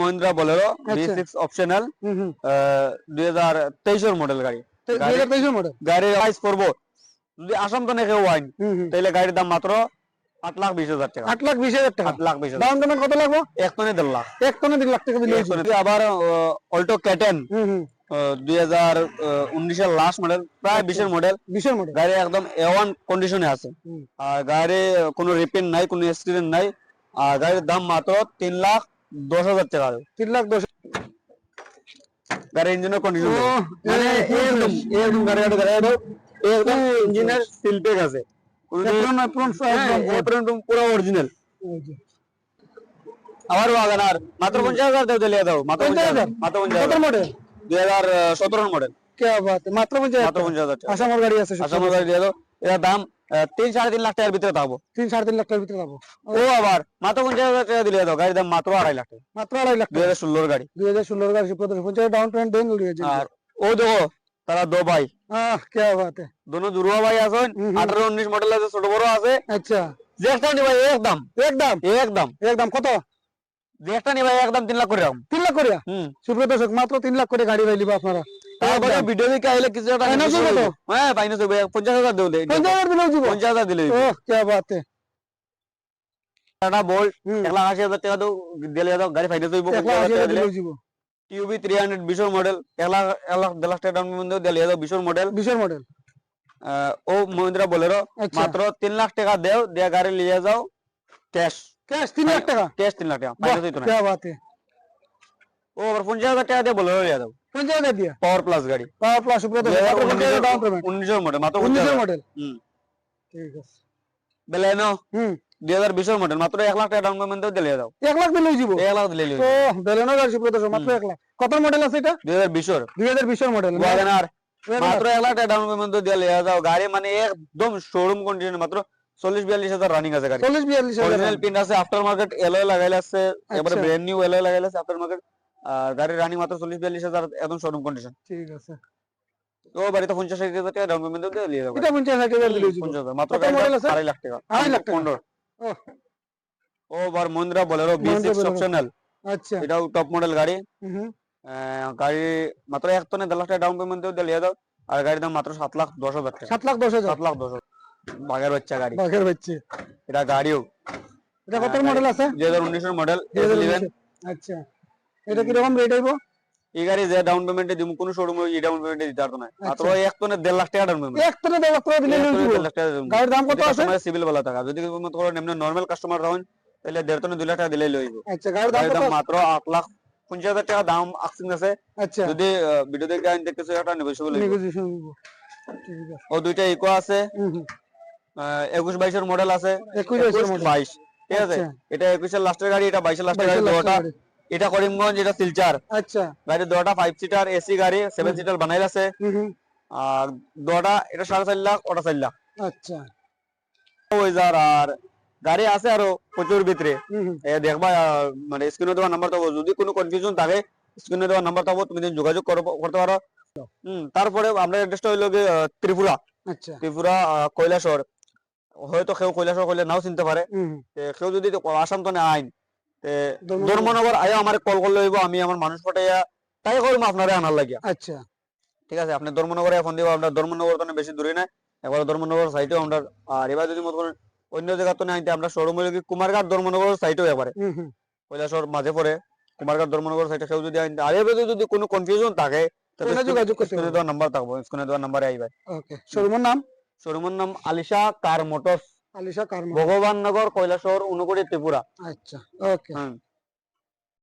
Mahindra Bolero V6 optional 2023 এর model গাড়ি। 2023 এর মডেল গাড়ির প্রাইস করব যদি আসাম তো নেকে ওয়াইন তাহলে গাড়ির দাম মাত্র 8,20,000 টাকা। 8,20,000 টাকা। 8,20,000 ডাউন পেমেন্ট কত লাগবে? 1 টনে 1.5 লাখ। 1 টনে 1.5 লাখ টাকা দিলে হইছে। আবার অল্টো K10 2019 এর লাস্ট মডেল, প্রায় 20 এর মডেল। 20 এর মডেল গাড়ি একদম A1 কন্ডিশনে আছে। আর গাড়ি কোনো রিপেয়ার নাই, কোনো অ্যাক্সিডেন্ট নাই। আর গাড়ির দাম মাত্র 3,10,000 টাকা। 3,10,000 গাড়ি ইঞ্জিনের কন্ডিশন মানে একদম গাড়ি একদম ইঞ্জিনের সিল প্যাক আছে, পুরো অরিজিনাল। আবার ওয়াগনার মাত্র 50,000 দিলে দাও। মাত্র 50,000 কত মডেল? 2017 মডেল। কি বাত, মাত্র 50,000 টাকা। আসামের গাড়ি আছে, আসামের গাড়ি দিয়ে দাও। এর দাম 3-3.5 লাখ টাকার ভিতরে থাকবো। 3-3.5 লাখ টাকার ভিতরে পাবো। ও আবার মাত্র 50,000 টাকা দিলে দাও। গাড়ির দাম মাত্র 2.5 লাখ টাকা। মাত্র 2.5 লাখ। 2016 এর গাড়ি। 2016 গাড়ি 50,000 ডাউন পেমেন্ট দেন উড়িয়ে যাবে। আর ও দেখো তারা দো ভাই, কি বাত है, दोनों दुरुआ भाई आसन 18-19 মডেল আছে, ছোট বড় আছে। আচ্ছা যেটা নি ভাই একদম একদম কত? যেটা নি ভাই একদম 3 লাখ করে রাখুন। 3 লাখ করে? সুপ্রিয় দর্শক, মাত্র 3 লাখ করে গাড়ি ভাই লিবা আপনারা। তারপরে ভিডিও দেখে আইলে কিছু একটা ফাইনান্স কত? হ্যাঁ ফাইনান্স হবে। 50,000 দিলে 50,000 দিলেও দিব। 50,000 দিলে ওহ কি বাত है। টাটা বোল্ট 1,80,000 টাকা দাও দিলে দাও, গাড়ি ফাইনান্স হইব। 50,000 টাকা দিলে টিউবি 300 20 এর মডেল 1 লাখ 1.5 লাখ টাকা ডাউন পেমেন্ট দিলে দাও। 20 এর মডেল। ও মহিন্দ্রা বলেরো মাত্র 3 লাখ টাকা দেও, দিয়ে গাড়ি নিয়ে যাও ক্যাশ। 3 লাখ টাকা? ক্যাশ 3 লাখ টাকা ফাইনান্স হইতো না। কি বাত है। ও আবার 50,000 টাকা দিয়ে বলেরো নিয়ে দাও। 50,000 দিয়া পাওয়ার প্লাস গাড়ি। পাওয়ার প্লাস সুপ্রিয় দর্শক, মাত্র 50,000 ডাউন পেমেন্ট। 19 এর মডেল মাত্র 19 এর মডেল। ঠিক আছে। বেলেনো 2020 এর মডেল মাত্র 1 লাখ টাকা ডাউন পেমেন্ট দিলে দাও। 1 লাখ দিলেই দিব। 1 লাখ দিলেই ও বেলেনো গাড়ি সুপ্রিয় দর্শক, মাত্র 1 লাখ। কত মডেল আছে এটা? 2020 এর। 2020 এর মডেল ওয়াগনার মাত্র 1 লাখ টাকা ডাউন পেমেন্ট দিলে দাও। গাড়ি মানে একদম শোরুম কন্ডিশন, মাত্র 40-42,000 রানিং আছে গাড়ি। 40-42,000 অরিজিনাল পিন আছে, আফটার মার্কেট এলয় লাগাইলা আছে, এবারে ব্র্যান্ড নিউ এলয় লাগাইলা আছে আফটার মার্কেট। আর গাড়ির রানিং মাত্র 40-42,000 একদম শোরুম কন্ডিশন। ঠিক আছে। তো বাড়িতে 50-60,000 টাকা ডাউন পেমেন্ট দিলে দাও। এটা 50,000 দিলেই দিব। 50,000 মাত্র গাড়ি 2.5 লাখ টাকা। 2.5 লাখ টাকা। 15 ও বার মহিন্দ্রা বলেরো V6 অপশনাল। আচ্ছা এটাও টপ মডেল গাড়ি। গাড়ি মাত্র 1 টনে 1.5 লাখ টাকা ডাউন পেমেন্ট দিলে দাও। আর গাড়ির দাম মাত্র 7,10,000 টাকা। 7,10,000 7,10,000 বাগের বাচ্চা গাড়ি। বাঘের বাচ্চা। এটা গাড়িও। এটা কত মডেল আছে? 2019 এর মডেল S11। আচ্ছা এটা কি রকম রেট হইবো? এই গাড়ি যে ডাউন পেমেন্টে দিমু কোন শোরুমে এই ডাউন পেমেন্টে দিতে পারতো না। মাত্র 1 টনে 1.5 লাখ টাকা ডাউন পেমেন্ট। 1 টনে 1.5 লাখ টাকা দিলে লই দিব। গাড়ির দাম কত আছে? কাস্টমার সিভিল বলা টাকা। যদি মত করে এমনি নরমাল কাস্টমার হন তাহলে 1.5 টনে 2 লাখ টাকা দিলেই লইব। আচ্ছা গাড়ির দাম কত? মাত্র 8,50,000 টাকা দাম আস্কিং আছে। আচ্ছা যদি ভিডিও দেখে আইন দেখতেছো একটা নেগোশিয়েবল হইব। নেগোশিয়েশন হইব। ঠিক আছে। ও দুইটা ইকো আছে। 21-22 এর মডেল আছে। 21-22 ঠিক আছে। এটা 21 এর লাস্টের গাড়ি, এটা 22 এর লাস্টের গাড়ি দুটো। এটা করিমগঞ্জ, এটা শিলচর। আচ্ছা গাড়ি দুটো 5 সিটার এসি গাড়ি, 7 সিটার বানাইল আছে। আর দুটো এটা 4.5 লাখ, ওটা 4 লাখ। আচ্ছা ওই যার আর গাড়ি আছে আরো প্রচুর ভিতরে। দেখবা মানে স্ক্রিনে দেওয়া নাম্বার থাকবো, যদি কোনো কনফিউশন থাকে স্ক্রিনে দেওয়া নাম্বার থাকবো, তুমি যোগাযোগ করতে পারো। তারপরে আমরা অ্যাড্রেসটা হইলো ত্রিপুরা। আচ্ছা ত্রিপুরা কৈলাসহর। হয়তো কেউ কৈলাসহর কইলে নাও চিনতে পারে। কেউ যদি আসাম তো আইন ধর্মনগর আয়া আমার কল করলে হইব, আমি আমার মানুষ পাঠাইয়া তাই করবো আপনারা আনার লাগিয়া। আচ্ছা ঠিক আছে। আপনি ধর্মনগরে ফোন দিব, আপনার ধর্মনগর তো বেশি দূরে না, একবার ধর্মনগর সাইটেও আমরা। আর এবার যদি মত করেন অন্য জায়গা তো নাই, আমরা শোরুম হইলে কুমারঘাট ধর্মনগর সাইটেও একবারে কৈলাসহর মাঝে পড়ে কুমারঘাট ধর্মনগর সাইটে কেউ যদি আইন। আর এবার যদি কোনো কনফিউশন থাকে তাহলে যোগাযোগ করতে দেওয়া নাম্বার থাকবো, স্ক্রিনে দেওয়া নাম্বারে আইবা। ওকে শোরুমের নাম? শোরুমের নাম আলিশা কার মোটরস, আলিশা কার মোটরস, ভগবাননগর, কৈলাসহর, উনকোটি, ত্রিপুরা। আচ্ছা ওকে।